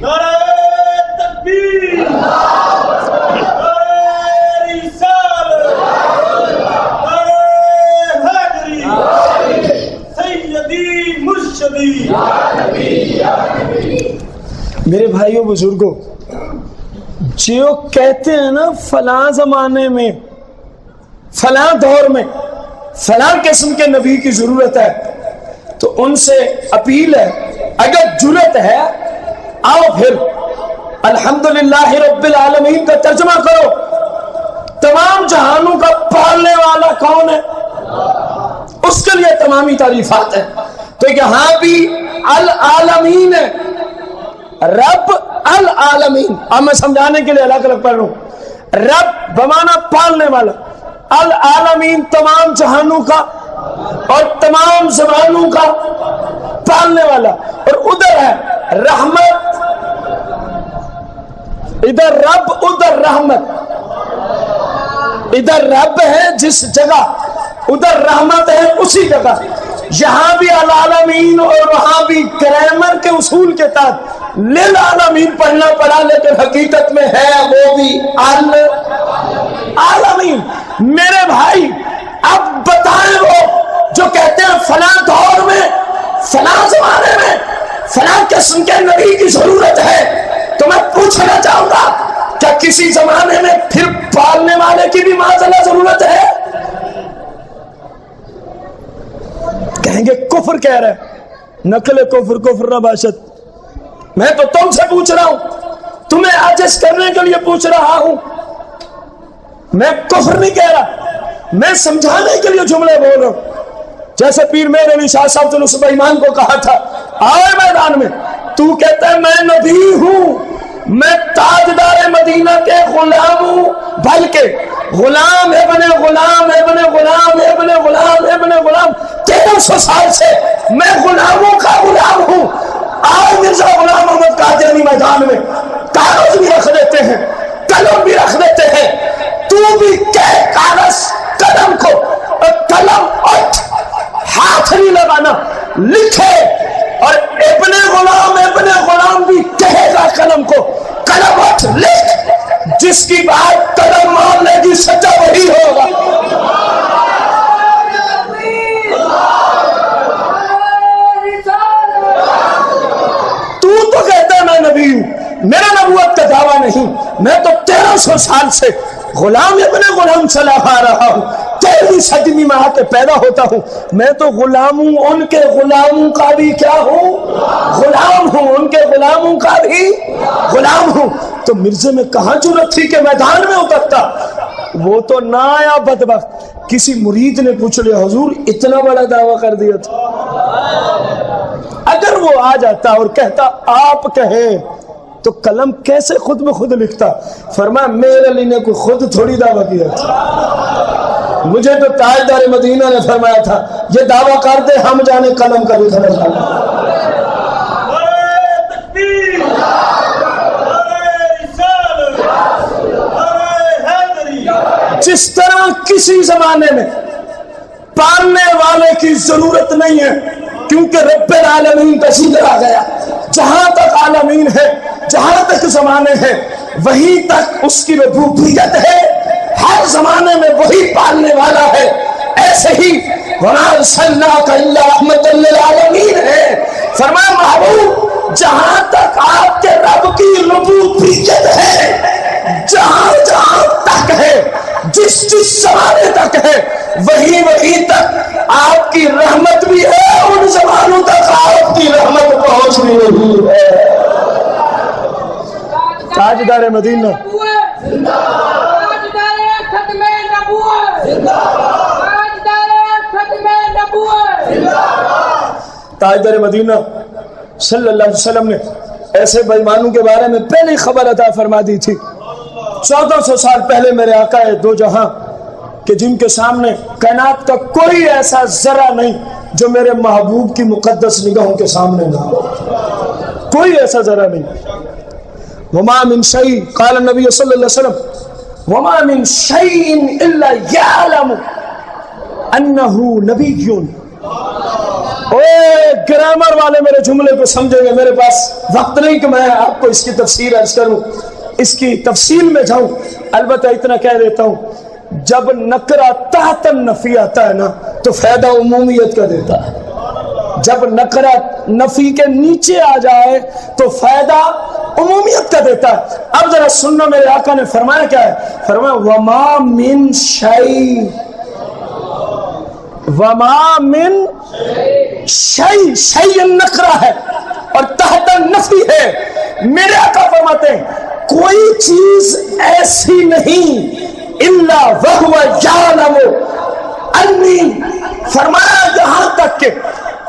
نعرہ تکبیر، میرے بھائیوں بزرگوں، جو کہتے ہیں نا فلاں زمانے میں، فلاں دور میں فلاں قسم کے نبی کی ضرورت ہے، تو ان سے اپیل ہے، اگر جرت ہے آؤ پھر الحمدللہ رب العالمین کا ترجمہ کرو۔ تمام جہانوں کا پالنے والا کون ہے؟ اس کے لیے تمامی تعریفات ہیں۔ تو یہاں بھی العالمین ہے، رب العالمین۔ اب میں سمجھانے کے لیے الگ الگ پڑھ رہا ہوں۔ رب بمانا پالنے والا، العالمین تمام جہانوں کا اور تمام زمانوں کا پالنے والا، اور ادھر ہے رحمت، ادھر رب ادھر رحمت، ادھر رب ہے جس جگہ، ادھر رحمت ہے اسی جگہ۔ یہاں بھی العالمین اور وہاں بھی گرامر کے اصول کے تحت للعالمین پڑھنا پڑا، لیکن حقیقت میں ہے وہ بھی العالمین۔ میرے بھائی اب بتائیں، وہ جو کہتے ہیں فلاں دور میں، فلاں زمانے میں فلاں قسم کے نبی کی ضرورت ہے، تو میں پوچھنا چاہوں گا کیا کسی زمانے میں پھر پالنے والے کی بھی معاذاللہ ضرورت ہے؟ کہیں گے کفر کہہ رہے، نقل کفر، کفر نہ باشد۔ میں تو تم سے پوچھ رہا ہوں، تمہیں عاجز کرنے کے لیے پوچھ رہا ہوں، میں کفر نہیں کہہ رہا، میں سمجھانے کے لیے جملے بول رہا ہوں۔ جیسے پیر میر علی شاہ صاحب تلوسب ایمان کو کہا تھا، آئے میدان میں، تو کہتا ہے میں نبی ہوں، میں تاجدار مدینہ کے غلام ہوں، بلکہ غلام ابن غلام ابن غلام ابن غلام ابن غلام 1300 سال سے میں غلاموں کا غلام ہوں۔ آج مرزا غلام محمد قادیانی میدان میں کاغذ بھی رکھ دیتے ہیں، قلم بھی رکھ دیتے ہیں، تو بھی کہہ کاغذ قلم کو، اور قلم اٹھ، ہاتھ نہیں لگانا، لکھے، اور ابن غلام بھی کہے گا قلم کو، قلم اٹھ لکھ، جس کی بات قلم مان لے گی سچا وہی ہوگا۔ تو کہتا ہے میں نبی ہوں، میرا نبوت کا دعویٰ نہیں، میں تو 1300 سال سے غلام ابن غلام چلا آ رہا ہوں، 13ویں صدی میں آ کے پیدا ہوتا ہوں، میں تو غلام ہوں، ان کے غلاموں کا بھی کیا ہوں؟ غلام ہوں، ان کے غلاموں کا بھی غلام ہوں۔ تو مرزے میں کہاں ضرورت تھی کہ میدان میں اترتا؟ وہ تو نہ آیا بدبخت، کسی مرید نے پوچھ لیا حضور اتنا بڑا دعویٰ کر دیا تھا۔ اگر وہ آ جاتا اور کہتا آپ کہے تو قلم کیسے خود بخود لکھتا؟ فرمایا میرے علی نے کوئی خود تھوڑی دعویٰ کیا تھا، مجھے تو تاجدار مدینہ نے فرمایا تھا یہ دعویٰ کر دے ہم جانے قلم کا لکھنا جانا۔ جس طرح کسی زمانے میں پالنے والے کی ضرورت نہیں ہے، کیونکہ رب العالمین کا ذکر آ گیا، جہاں تک عالمین ہے، جہاں تک زمانے ہیں، وہیں تک اس کی ربوبیت ہے، ہر زمانے میں وہی پالنے والا ہے۔ ایسے ہی وَمَا أَرْسَلْنَاكَ إِلَّا رَحْمَةً لِّلْعَالَمِينَ ہے، فرمایا محبوب جہاں تک آپ کے رب کی ربوبیت ہے، جہاں جہاں تک ہے، جس جس زمانے تک ہے، وہی تک آپ کی رحمت بھی ہے، ان زمانوں تک آپ کی رحمت پہنچ رہی ہے۔ تاجدار مدینہ تاجدار مدینہ صلی اللہ علیہ وسلم نے ایسے بے ایمانوں کے بارے میں پہلی خبر عطا فرما دی تھی۔ 1400 سال پہلے میرے آقا دو جہاں کہ جن کے سامنے کائنات کا کوئی ایسا ذرہ نہیں جو میرے محبوب کی مقدس نگاہوں کے سامنے نہ ہو، کوئی ایسا ذرہ نہیں۔ وما من شيء قال النبي صلی اللہ علیہ وسلم وما من شيء الا يعلم انه نبي۔ گرامر والے میرے جملے کو سمجھیں گے، میرے پاس وقت نہیں کہ میں آپ کو اس کی تفسیر عرض کروں، اس کی تفصیل میں جاؤں، البتہ اتنا کہہ دیتا ہوں، جب نکرہ تحت النفی آتا ہے نا تو فائدہ عمومیت کا دیتا ہے، جب نکرہ نفی کے نیچے آ جائے تو فائدہ عمومیت کا دیتا ہے۔ اب ذرا سننا، میرے آقا نے فرمایا کیا ہے؟ فرمایا وما من شیء، وما من شیء، شیء نکرہ ہے اور تحت النفی ہے۔ میرے آقا فرماتے ہیں کوئی چیز ایسی نہیں الا وہو یعلم انی، فرمایا یہاں تک کہ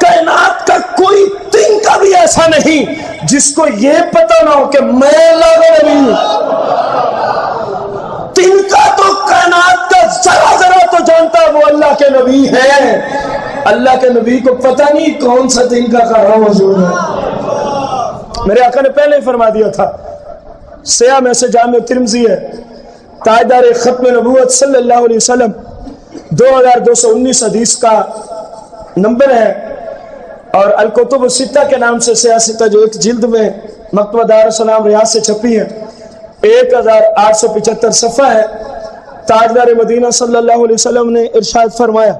کائنات کا کوئی تنکا بھی ایسا نہیں جس کو یہ پتہ نہ ہو کہ میں اللہ کا نبی ہوں۔ تنکا تو کائنات کا ذرا ذرا تو جانتا وہ اللہ کے نبی ہے، اللہ کے نبی کو پتہ نہیں کون سا تنکا کہاں موجود ہے۔ میرے آقا نے پہلے ہی فرما دیا تھا، سیاہ میں سے جامع ترمذی ہے، تاجدار ختم نبوت صلی اللہ علیہ وسلم 2219 حدیث کا نمبر ہے، اور الکتب الستہ کے نام سے سیاہ ستہ جو ایک جلد میں مکتبہ دار السلام ریاض سے چھپی ہے، 1875 صفحہ ہے۔ تاجدار مدینہ صلی اللہ علیہ وسلم نے ارشاد فرمایا،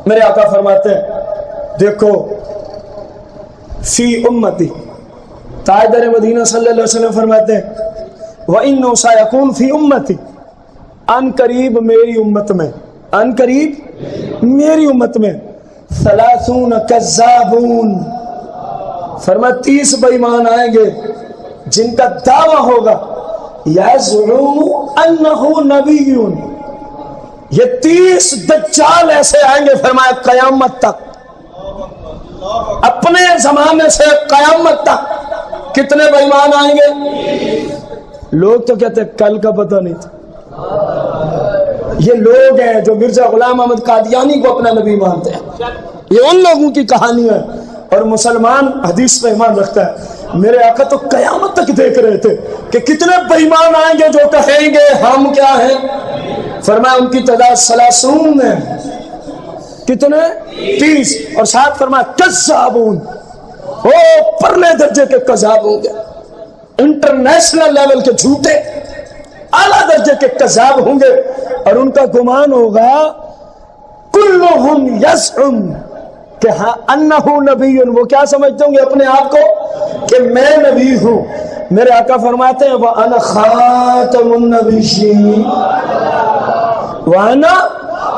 میرے آقا فرماتے ہیں دیکھو فی امتی، تاجدار مدینہ صلی اللہ علیہ وسلم فرماتے ہیں وَإِنَّهُ سَيَكُونُ فِي أُمَّتِي، ان قریب میری امت میں، ان قریب میری امت میں 30 کذابون، فرمایا 30 بے ایمان آئیں گے جن کا دعویٰ ہوگا یزعم انہ نبی، یہ 30 دجال ایسے آئیں گے فرمایا قیامت تک، اپنے زمانے سے قیامت تک کتنے بے ایمان آئیں گے؟ لوگ تو کہتے ہیں کل کا پتہ نہیں تھا، یہ لوگ ہیں جو مرزا غلام احمد قادیانی کو اپنا نبی مانتے ہیں، یہ ان لوگوں کی کہانی ہے، اور مسلمان حدیث پہ ایمان رکھتا ہے۔ میرے آقا تو قیامت تک دیکھ رہے تھے کہ کتنے بے ایمان آئیں گے جو کہیں گے ہم کیا ہیں، فرمایا ان کی تعداد 30 ہے، کتنے 30، اور ساتھ فرمایا کذابون، وہ پرلے درجے کے کذاب ہوں گے، انٹرنیشنل لیول کے جھوٹے اعلیٰ درجے کے کذاب ہوں گے، اور ان کا گمان ہوگا کلہم یزعم کہ ہاں انہو نبی، وہ کیا سمجھتے ہوں گے اپنے آپ کو کہ میں نبی ہوں۔ میرے آقا فرماتے ہیں وَأَنَا خَاتَمُ النَّبِيِّينَ، وَأَنَا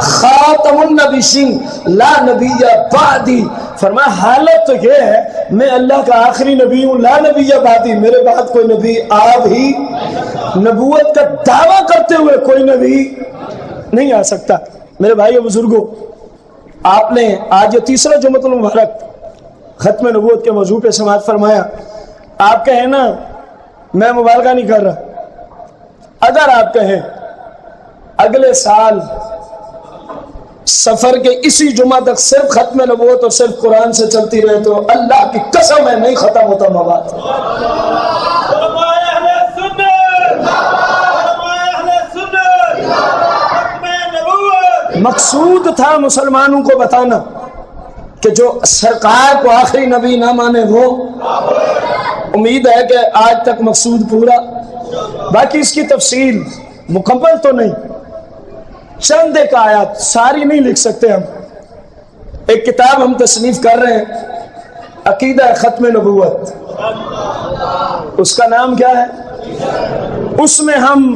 خاتم النبیین لا نبی بعدی، فرمایا حالت تو یہ ہے میں اللہ کا آخری نبی ہوں، لا نبی بعدی، میرے بعد کوئی نبی آ بھی، نبوت کا دعویٰ کرتے ہوئے کوئی نبی نہیں آ سکتا۔ میرے بھائی بزرگوں، آپ نے آج یہ تیسرا جمعۃ المبارک ختم نبوت کے موضوع پہ سماعت فرمایا، آپ کہیں نا میں مبالغہ نہیں کر رہا، اگر آپ کہیں اگلے سال سفر کے اسی جمعہ تک صرف ختم نبوت اور صرف قرآن سے چلتی رہے تو اللہ کی قسم ہے نہیں ختم ہوتا مواد۔ مقصود تھا مسلمانوں کو بتانا کہ جو سرکار کو آخری نبی نہ مانے وہ، امید ہے کہ آج تک مقصود پورا۔ باقی اس کی تفصیل مکمل تو نہیں، چند ایک آیات، ساری نہیں لکھ سکتے ہم۔ ایک کتاب ہم تصنیف کر رہے ہیں عقیدہ ختم نبوت، اس کا نام کیا ہے؟ اس میں ہم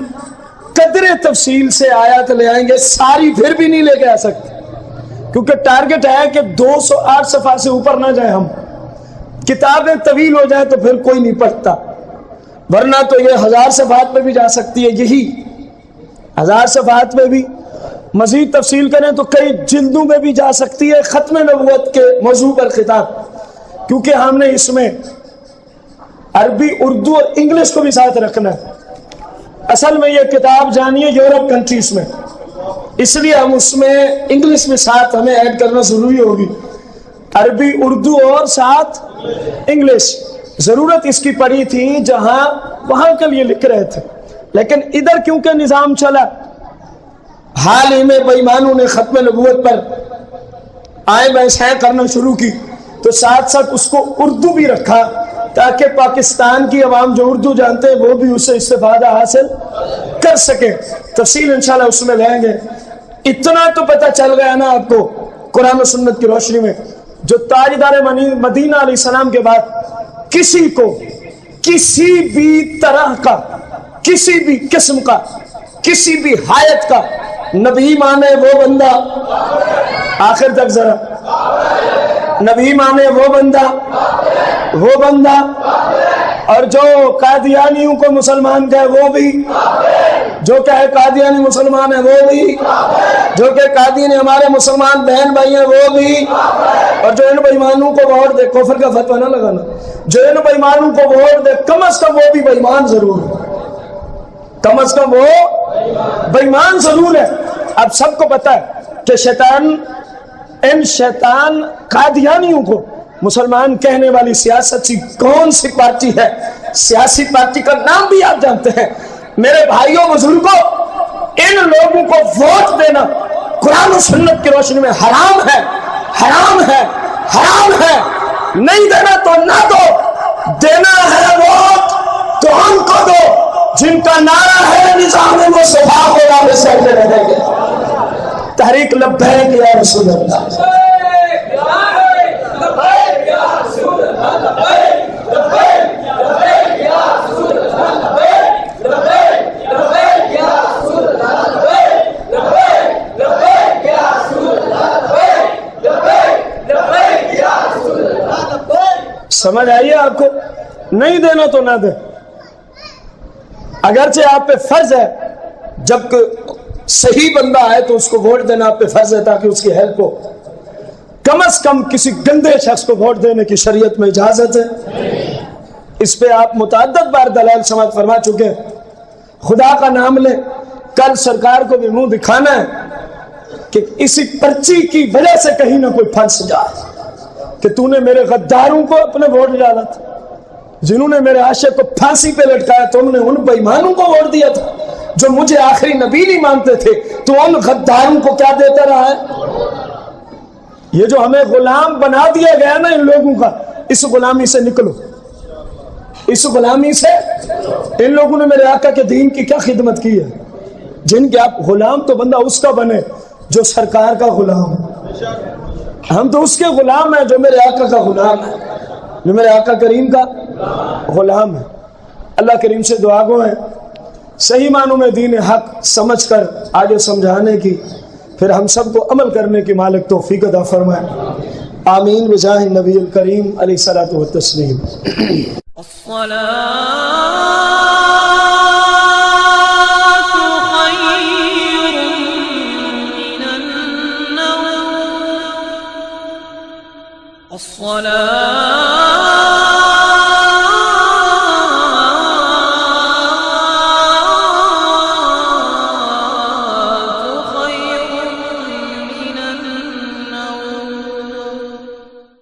قدر تفصیل سے آیات لے آئیں گے، ساری پھر بھی نہیں لے کے آ سکتے کیونکہ ٹارگٹ ہے کہ 208 صفحہ سے اوپر نہ جائیں ہم، کتابیں طویل ہو جائیں تو پھر کوئی نہیں پڑھتا، ورنہ تو یہ 1000 صفحات پہ بھی جا سکتی ہے، یہی 1000 صفحات پہ بھی مزید تفصیل کریں تو کئی جلدوں میں بھی جا سکتی ہے ختم نبوت کے موضوع پر خطاب، کیونکہ ہم نے اس میں عربی، اردو اور انگلش کو بھی ساتھ رکھنا ہے۔ اصل میں یہ کتاب جانیے یورپ کنٹریز میں اس لیے ہم اس میں انگلش میں ساتھ ہمیں ایڈ کرنا ضروری ہوگی، عربی اردو اور ساتھ انگلش۔ ضرورت اس کی پڑی تھی جہاں وہاں کے لیے لکھ رہے تھے، لیکن ادھر کیونکہ نظام چلا، حال ہی میں بے ایمانوں نے ختم نبوت پر آئے بحثیں کرنا شروع کی، تو ساتھ ساتھ اس کو اردو بھی رکھا تاکہ پاکستان کی عوام جو اردو جانتے ہیں وہ بھی اسے استفادہ حاصل کر سکے۔ تفصیل انشاءاللہ اس میں لیں گے۔ اتنا تو پتہ چل گیا نا آپ کو قرآن و سنت کی روشنی میں، جو تاجدار مدینہ علیہ السلام کے بعد کسی کو کسی بھی طرح کا، کسی بھی قسم کا، کسی بھی حیت کا نبی مانے وہ بندہ، آخر تک ذرا، نبی مانے وہ بندہ، اور جو قادیانیوں کو مسلمان کہے وہ بھی، جو کہے قادیانی مسلمان ہے وہ بھی، جو کہ قادیانی ہمارے مسلمان بہن بھائی ہیں وہ بھی، اور جو ان بےایمانوں کو ووٹ دے، کفر کا فتویٰ نہ لگانا، جو ان بےایمانوں کو ووٹ دے کم از کم وہ بھی بے ایمان ضرور ہے، کم از کم وہ بے ایمان ضرور ہے۔ اب سب کو پتا ہے کہ شیطان قادیانیوں کو مسلمان کہنے والی سیاست کون سی پارٹی ہے، سیاسی پارٹی کا نام بھی آپ جانتے ہیں۔ میرے بھائیوں بزرگوں، ان لوگوں کو ووٹ دینا قرآن و سنت کی روشنی میں حرام ہے، حرام ہے، حرام ہے۔ نہیں دینا تو نہ دو، دینا ہے ووٹ تو ان کو دو جن کا نعرہ ہے نظام مصطفیٰ کو نام سے رہیں گے۔ تحریک لبیک یا رسول اللہ۔ سمجھ آئیے آپ کو؟ نہیں دینا تو نہ دے، اگرچہ آپ پہ فرض ہے جب صحیح بندہ آئے تو اس کو ووٹ دینا آپ پہ فرض ہے تاکہ اس کی ہیلپ ہو، کم از کم کسی گندے شخص کو ووٹ دینے کی شریعت میں اجازت ہے۔ اس پہ آپ متعدد بار دلائل سماعت فرما چکے ہیں۔ خدا کا نام لے، کل سرکار کو بھی منہ دکھانا ہے کہ اسی پرچی کی وجہ سے کہیں نہ کوئی پھنس جائے کہ تو نے میرے غداروں کو اپنے ووٹ ڈالا تھا، جنہوں نے میرے عاشق کو پھانسی پہ لٹکایا تم نے ان بے ایمانوں کو ووٹ دیا تھا، جو مجھے آخری نبی نہیں مانتے تھے تو ان غداروں کو کیا دیتا رہا ہے؟ یہ جو ہمیں غلام بنا دیا گیا نا ان لوگوں کا، اس غلامی سے نکلو، اس غلامی سے۔ ان لوگوں نے میرے آقا کے دین کی کیا خدمت کی ہے؟ جن کے آپ غلام تو بندہ اس کا بنے جو سرکار کا غلام ہے، ہم تو اس کے غلام ہیں جو میرے آقا کا غلام ہے، جو میرے آقا کریم کا غلام ہے۔ اللہ کریم سے دعا گو ہے صحیح معنوں میں دین حق سمجھ کر آگے سمجھانے کی، پھر ہم سب کو عمل کرنے کی مالک توفیق عطا فرمائے۔ آمین بجاہ نبی الکریم علیہ الصلوۃ والتسلیم۔